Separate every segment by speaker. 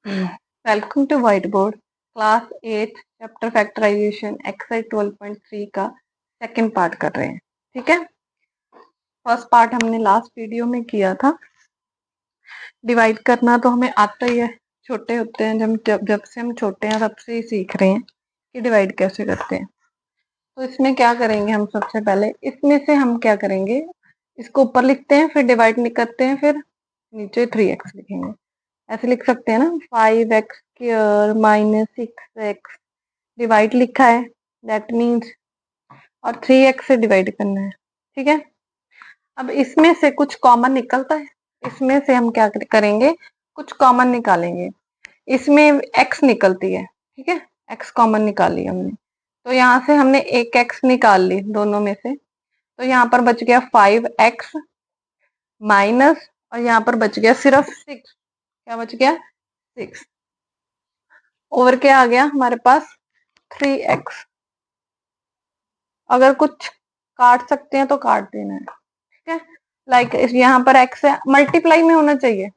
Speaker 1: Welcome to white board class 8 chapter factorisation exercise 12.3 का second part कर रहे हैं। ठीक है, फर्स्ट पार्ट हमने लास्ट वीडियो में किया था। डिवाइड करना तो हमें आता ही है, छोटे होते हैं जब से हम छोटे हैं तब से ही सीख रहे हैं कि डिवाइड कैसे करते हैं। तो इसमें क्या करेंगे, हम सबसे पहले इसमें से हम क्या करेंगे, इसको ऊपर लिखते हैं, फिर डिवाइड नहीं करते हैं, फिर नीचे 3x लिखेंगे। ऐसे लिख सकते हैं ना, 5x square minus 6x divide लिखा है, दैट मीन्स, और 3x से डिवाइड करना है। ठीक है, अब इसमें से कुछ कॉमन निकलता है, इसमें से हम क्या करेंगे, कुछ कॉमन निकालेंगे। इसमें x निकलती है, ठीक है, x कॉमन निकाली हमने, तो यहाँ से हमने एक x निकाल ली दोनों में से, तो यहाँ पर बच गया 5x माइनस, और यहाँ पर बच गया सिर्फ 6। क्या बच गया? 6। और क्या आ गया हमारे पास? 3x। अगर कुछ काट सकते हैं तो काट देना है। ठीक है, लाइक यहाँ पर x है, मल्टीप्लाई में होना चाहिए,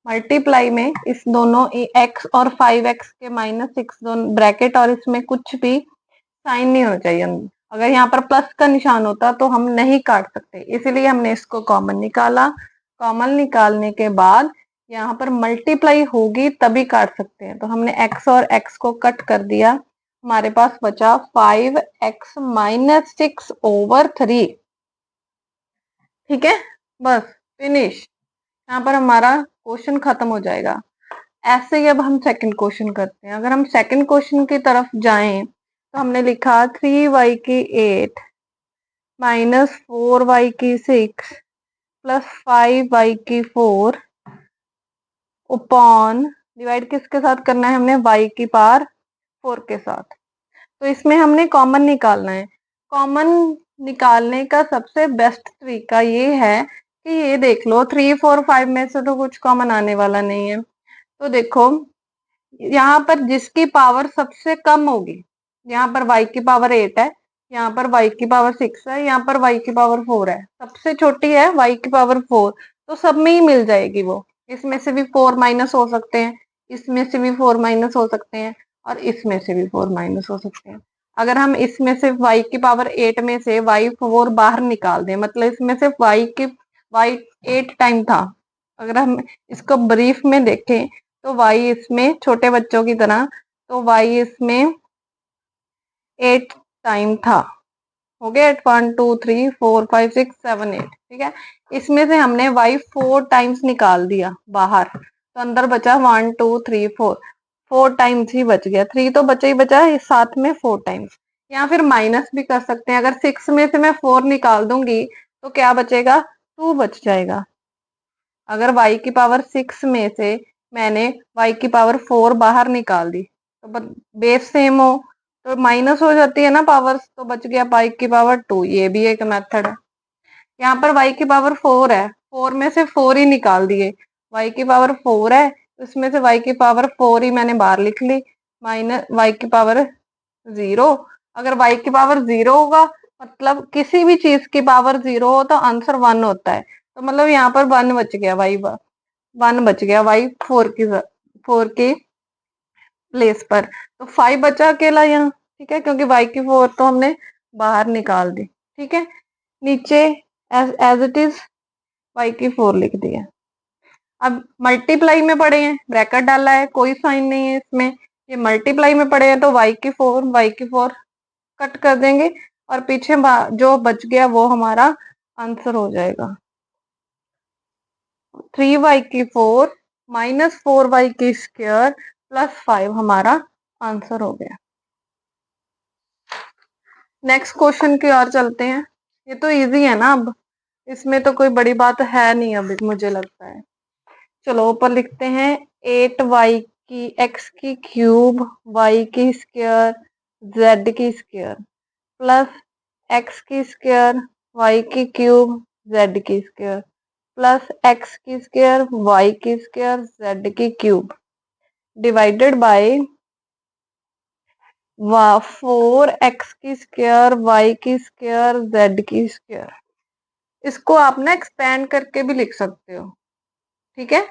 Speaker 1: मल्टीप्लाई में इस दोनों x और 5x के माइनस 6 दोनों ब्रैकेट, और इसमें कुछ भी साइन नहीं होना चाहिए। अगर यहाँ पर प्लस का निशान होता तो हम नहीं काट सकते, इसलिए हमने इसको कॉमन निकाला। कॉमन निकालने के बाद यहाँ पर मल्टीप्लाई होगी तभी काट सकते हैं, तो हमने x और x को कट कर दिया, हमारे पास बचा 5x माइनस 6 ओवर 3। ठीक है, बस फिनिश। यहाँ पर हमारा क्वेश्चन खत्म हो जाएगा। ऐसे ही अब हम सेकंड क्वेश्चन करते हैं। अगर हम सेकंड क्वेश्चन की तरफ जाएं तो हमने लिखा 3y की 8 माइनस 4y की 6 प्लस 5y की 4 अपॉन, डिवाइड किसके साथ करना है, हमने y की पावर 4 के साथ। तो इसमें हमने कॉमन निकालना है। कॉमन निकालने का सबसे बेस्ट तरीका ये है कि ये देख लो, 3 4 5 में से तो कुछ कॉमन आने वाला नहीं है। तो देखो, यहाँ पर जिसकी पावर सबसे कम होगी, यहाँ पर y की पावर 8 है, यहाँ पर y की पावर 6 है, यहाँ पर y की पावर 4 है, सबसे छोटी है y की पावर 4, तो सब में ही मिल जाएगी वो। इसमें से भी 4 माइनस हो सकते हैं, इसमें से भी 4 माइनस हो सकते हैं, और इसमें से भी 4 माइनस हो सकते हैं। अगर हम इसमें से y की पावर 8 में से y4 बाहर निकाल दें, मतलब इसमें से y 8 टाइम था, अगर हम इसको ब्रीफ में देखें तो y इसमें छोटे बच्चों की तरह, तो y इसमें 8 टाइम था। हो गया 1 2 3 4 5 6 7 8। ठीक है, इसमें से हमने y 4 टाइम्स निकाल दिया बाहर, तो अंदर बचा 1 2 3 4 टाइम्स ही बच गया, 3 तो बचा ही बचा, साथ में 4 टाइम्स। या फिर माइनस भी कर सकते हैं, अगर 6 में से मैं 4 निकाल दूंगी तो क्या बचेगा? 2 बच जाएगा। अगर y की पावर 6 में से मैंने y की पावर 4 बाहर निकाल दी तो बेस सेम हो तो माइनस हो जाती है ना पावर्स, तो बच गया y की पावर 2। ये भी एक मेथड है। यहाँ पर y की पावर 4 है, 4 में से 4 ही निकाल दिए, y की पावर 4 है, उसमें से y की पावर 4 ही मैंने बाहर लिख ली, माइनस y की पावर 0। अगर y की पावर 0 होगा, मतलब किसी भी चीज की पावर 0 हो तो आंसर 1 होता है, तो मतलब यहाँ पर 1 बच गया, वन बच गया y 4 की प्लेस पर, तो 5 बचा अकेला यहाँ। ठीक है, क्योंकि y की 4 तो हमने बाहर निकाल दी। ठीक है, नीचे एज इट इज y की 4 लिख दिया। अब मल्टीप्लाई में पड़े हैं, ब्रैकेट डाला है, कोई साइन नहीं है इसमें, ये मल्टीप्लाई में पड़े हैं, तो y की 4 कट कर देंगे, और पीछे जो बच गया वो हमारा आंसर हो जाएगा। 3y की 4 माइनस 4y की स्क्वायर प्लस 5 हमारा आंसर हो गया। नेक्स्ट क्वेश्चन की ओर चलते हैं। ये तो इजी है ना, अब इसमें तो कोई बड़ी बात है नहीं अभी, मुझे लगता है। चलो ऊपर लिखते हैं 8y की x की क्यूब y की स्क्वायर z की स्क्वायर प्लस x की स्क्वायर y की क्यूब z की स्क्वायर प्लस x की स्क्वायर y की स्क्वायर z की क्यूब डिवाइडेड बाय 4x की स्क्वायर y की स्क्वायर z की स्क्वायर। इसको आप ना एक्सपेंड करके भी लिख सकते हो। ठीक है,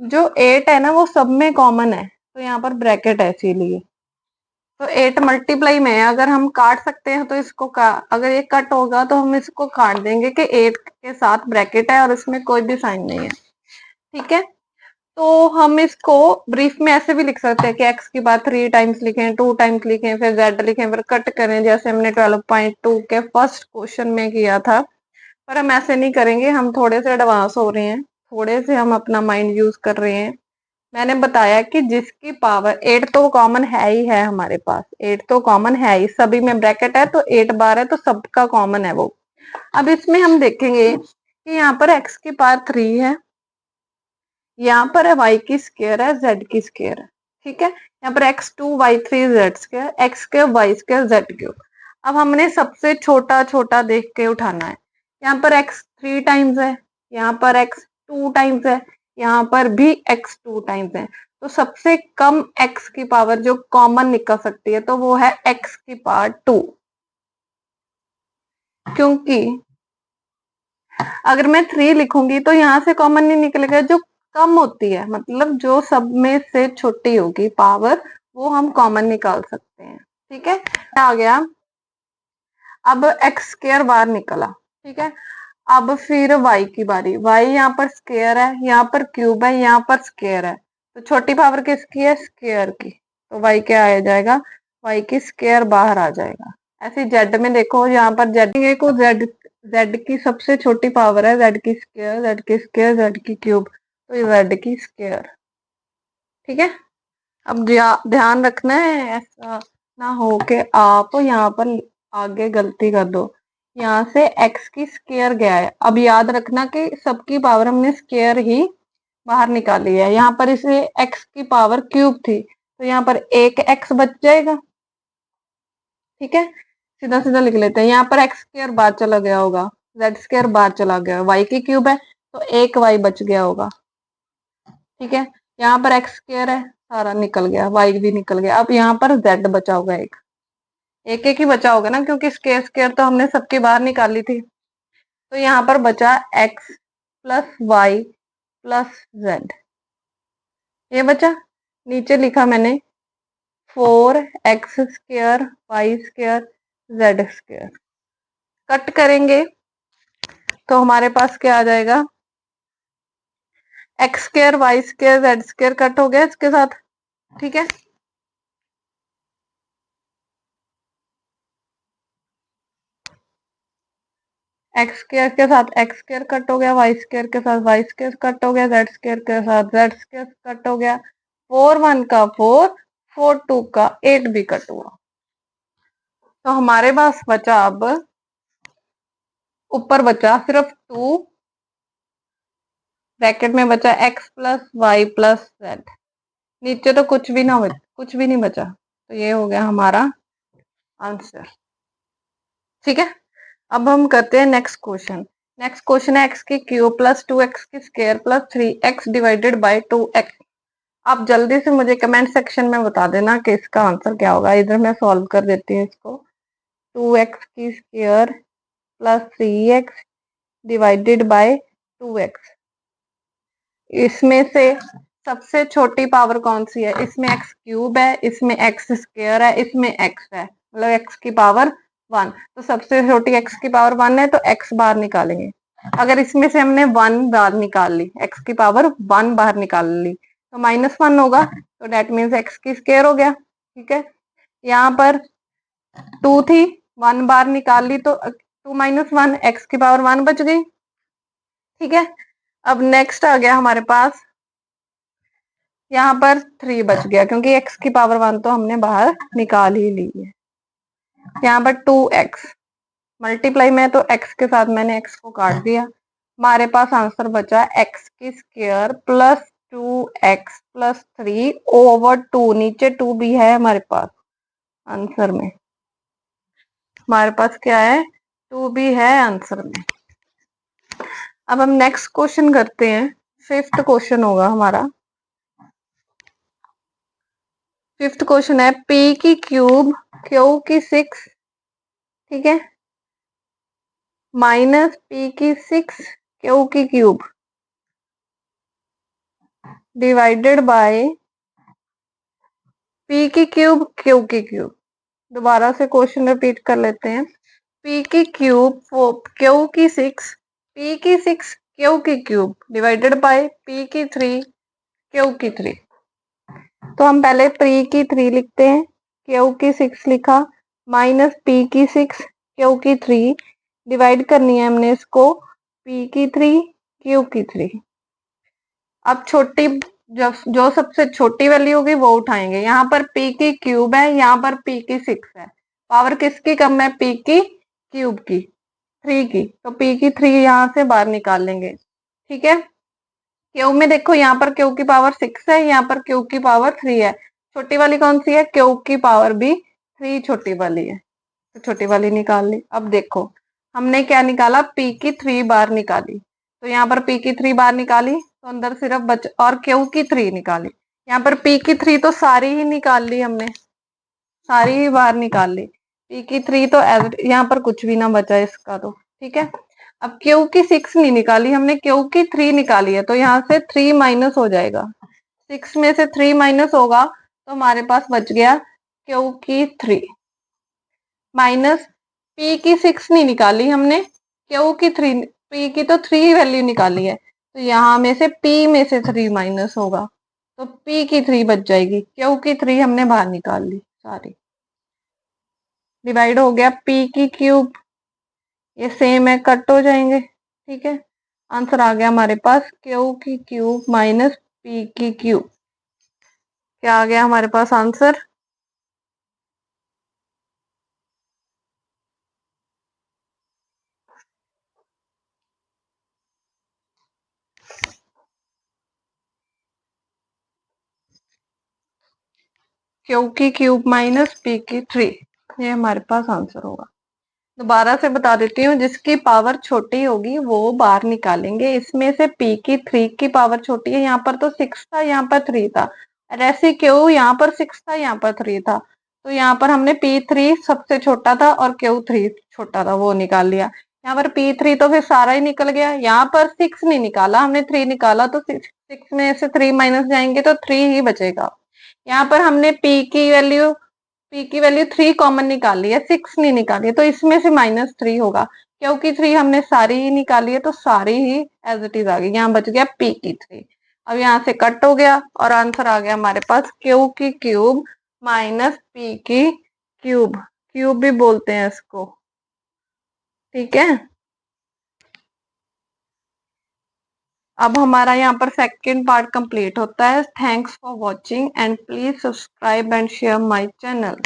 Speaker 1: जो 8 है ना वो सब में कॉमन है, तो यहाँ पर ब्रैकेट है इसीलिए। तो 8 मल्टीप्लाई में है, अगर हम काट सकते हैं तो इसको अगर ये कट होगा तो हम इसको काट देंगे कि 8 के साथ ब्रैकेट है और इसमें कोई भी साइन नहीं है। ठीक है, तो हम इसको ब्रीफ में ऐसे भी लिख सकते हैं कि x की बात 3 टाइम्स लिखें, 2 टाइम्स लिखें, फिर z लिखें, फिर कट करें, जैसे हमने 12.2 के फर्स्ट क्वेश्चन में किया था। पर हम ऐसे नहीं करेंगे, हम थोड़े से एडवांस हो रहे हैं, थोड़े से हम अपना माइंड यूज कर रहे हैं। मैंने बताया कि जिसकी पावर 8 तो कॉमन है ही है, हमारे पास 8 तो कॉमन है ही, सभी में ब्रैकेट है तो 8 बार है तो सबका कॉमन है वो। अब इसमें हम देखेंगे कि यहाँ पर x की पावर 3 है, यहाँ पर है y की स्क्वायर है, z की स्क्वायर है। ठीक है, यहाँ पर x2 y3 z square, x square y square z cube. अब हमने सबसे छोटा छोटा देख के उठाना है। यहाँ पर x 3 टाइम्स है, यहाँ पर x 2 टाइम्स है, यहाँ पर भी x 2 टाइम्स है। तो सबसे कम x की पावर जो कॉमन निकल सकती है तो वो है x की पावर 2, क्योंकि अगर मैं 3 लिखूंगी तो यहाँ से कॉमन नहीं निकलेगा, जो कम होती है मतलब जो सब में से छोटी होगी पावर वो हम कॉमन निकाल सकते हैं। ठीक है, आ गया। अब एक्स स्क्वायर बाहर निकला। ठीक है, अब फिर y की बारी, y यहाँ पर स्क्वायर है, यहाँ पर क्यूब है, यहाँ पर स्क्वायर है, तो छोटी पावर किसकी है, स्क्वायर की, तो y क्या आ जाएगा, y की स्क्वायर बाहर आ जाएगा। ऐसे z में देखो, यहाँ पर z को z की सबसे छोटी पावर है, z की स्क्वायर, z की स्क्वायर, z की क्यूब, तो ये z की स्क्वायर। ठीक है, अब ध्यान रखना है ऐसा ना हो कि आप यहाँ पर आगे गलती कर दो। यहाँ से x की स्क्वायर गया है, अब याद रखना कि सबकी पावर हमने स्क्वायर ही बाहर निकाली है। यहाँ पर इसे x की पावर क्यूब थी तो यहाँ पर एक x बच जाएगा। ठीक है, सीधा सीधा लिख लेते हैं, यहाँ पर एक्स स्क्वायर बाहर चला गया होगा, जेड स्क्वायर बाहर चला गया, वाई की क्यूब है तो एक वाई बच गया होगा। ठीक है, यहाँ पर एक्स स्क्वायर है, सारा निकल गया, वाई भी निकल गया, अब यहाँ पर जेड बचा होगा एक, एक एक ही बचा होगा ना, क्योंकि स्क्वायर स्क्वायर तो हमने सबके बाहर निकाली थी। तो यहाँ पर बचा x plus y plus z, ये बचा। नीचे लिखा मैंने 4x square y square z square, cut करेंगे तो हमारे पास क्या आ जाएगा, x square y square z square cut हो गया इसके साथ। ठीक है, एक्स स्क्वायर के साथ एक्स स्क्वायर कट हो गया, वाई स्क्वायर के साथ वाई स्क्वायर कट हो गया, जेड स्क्वायर के साथ जेड स्क्वायर कट हो गया, 4 1 का 4, 4 2 का 8 भी कट हुआ। तो हमारे पास बचा, अब ऊपर बचा सिर्फ 2, ब्रैकेट में बचा x plus y plus z, नीचे तो कुछ भी ना बचा, कुछ भी नहीं बचा, तो ये हो गया हमारा आंसर। ठीक है, अब हम करते हैं नेक्स्ट क्वेश्चन। नेक्स्ट क्वेश्चन है x की क्यूब प्लस 2x की square plus 3x divided by 2x। आप जल्दी से मुझे कमेंट सेक्शन में बता देना कि इसका आंसर क्या होगा, इधर मैं सॉल्व कर देती हूँ इसको। 2x की square plus 3x divided by 2x, इसमें से सबसे छोटी पावर कौन सी है, इसमें एक्स क्यूब है, इसमें एक्स स्क्वायर है, इसमें एक्स है, मतलब एक्स की पावर 1, तो सबसे छोटी एक्स की पावर 1 है तो एक्स बाहर निकालेंगे। अगर इसमें से हमने 1 बाहर निकाल ली, एक्स की पावर 1 बाहर निकाल ली तो -1 होगा, तो डेट मीन्स एक्स की स्क्वायर हो गया। ठीक है, यहाँ पर 2 थी, 1 बाहर निकाल ली तो 2 - 1 एक्स की पावर 1 बच गई। ठीक है, अब नेक्स्ट आ गया हमारे पास, यहाँ पर 3 बच गया क्योंकि x की पावर 1 तो हमने बाहर निकाल ही ली है। यहाँ पर 2x मल्टीप्लाई में तो x के साथ मैंने x को काट दिया, हमारे पास आंसर बचा x की square plus 2x plus 3 over 2, नीचे 2 भी है हमारे पास आंसर में, हमारे पास क्या है, 2 भी है आंसर में। अब हम नेक्स्ट क्वेश्चन करते हैं, 5th क्वेश्चन होगा हमारा। 5th क्वेश्चन है p की क्यूब q की 6, ठीक है, माइनस p की 6 q की क्यूब डिवाइडेड बाय पी की क्यूब क्यू की क्यूब। दोबारा से क्वेश्चन रिपीट कर लेते हैं। पी की क्यूब क्यू की 6, पी की 6 क्यू की क्यूब डिवाइडेड बाय पी की 3 क्यू की 3। तो हम पहले पी की 3 लिखते हैं, क्यू की 6 लिखा, माइनस पी की 6 क्यू की 3, डिवाइड करनी है हमने इसको पी की 3 क्यू की 3। अब छोटी जो सबसे छोटी वैल्यू होगी वो उठाएंगे। यहाँ पर p की क्यूब है, यहाँ पर p की 6 है। पावर किसकी कम है? p की क्यूब की, 3 की। तो p की 3 यहाँ से बाहर निकाल लेंगे। ठीक है। क्यू में देखो, यहाँ पर क्यू की पावर 6 है, यहाँ पर क्यू की पावर 3 है। छोटी वाली कौन सी है? क्यू की पावर भी 3 छोटी वाली है, तो छोटी वाली निकाल ली। अब देखो हमने क्या निकाला? p की 3 बार निकाली, तो यहाँ पर p की 3 बार निकाली तो अंदर सिर्फ बच, और q की 3 निकाली। यहाँ पर p की 3 तो सारी ही निकाल ली हमने, सारी ही बाहर निकाल ली। p की 3 तो यहाँ पर कुछ भी ना बचा इसका तो। ठीक है। अब q की 6 नहीं निकाली हमने, q की 3 निकाली है, तो यहाँ से 3 माइनस हो जाएगा। 6 में से 3 माइनस होगा तो हमारे पास बच गया q की 3, माइनस p की 6 नहीं निकाली हमने, q की 3, p की तो 3 वैल्यू निकाली है, तो यहाँ में से p में से 3 माइनस होगा, तो p की 3 बच जाएगी, q की 3 हमने बाहर निकाल ली सारी। डिवाइड हो गया p की क्यूब, ये सेम है, कट हो जाएंगे। ठीक है। आंसर आ गया हमारे पास q की क्यूब माइनस p की क्यूब। क्या आ गया हमारे पास आंसर? q की क्यूब माइनस p की 3, ये हमारे पास आंसर होगा। दोबारा से बता देती हूँ, जिसकी पावर छोटी होगी वो बाहर निकालेंगे। इसमें से p की 3 की पावर छोटी है, यहाँ पर तो 6 था, यहाँ पर 3 था। ऐसे क्यों? यहाँ पर 6 था, यहाँ पर 3 था, तो यहाँ पर हमने p3 सबसे छोटा था और q3 छोटा था, वो निकाल लिया। यहाँ पर p3 तो फिर सारा ही निकल गया। यहाँ पर 6 नहीं निकाला हमने, 3 निकाला, तो 6 में से 3 माइनस जाएंगे तो 3 ही बचेगा। यहाँ पर हमने p की वैल्यू 3 कॉमन निकाली है, 6 नहीं निकाली है, तो इसमें से -3 होगा। क्योंकि 3 हमने सारी ही निकाली है, तो सारी ही एज इट इज आ गई। यहाँ बच गया p की 3। अब यहाँ से कट हो गया और आंसर आ गया हमारे पास q की क्यूब माइनस p की क्यूब, क्यूब भी बोलते हैं इसको। ठीक है। अब हमारा यहाँ पर सेकंड पार्ट कंप्लीट होता है। Thanks for watching and please subscribe and share my channel.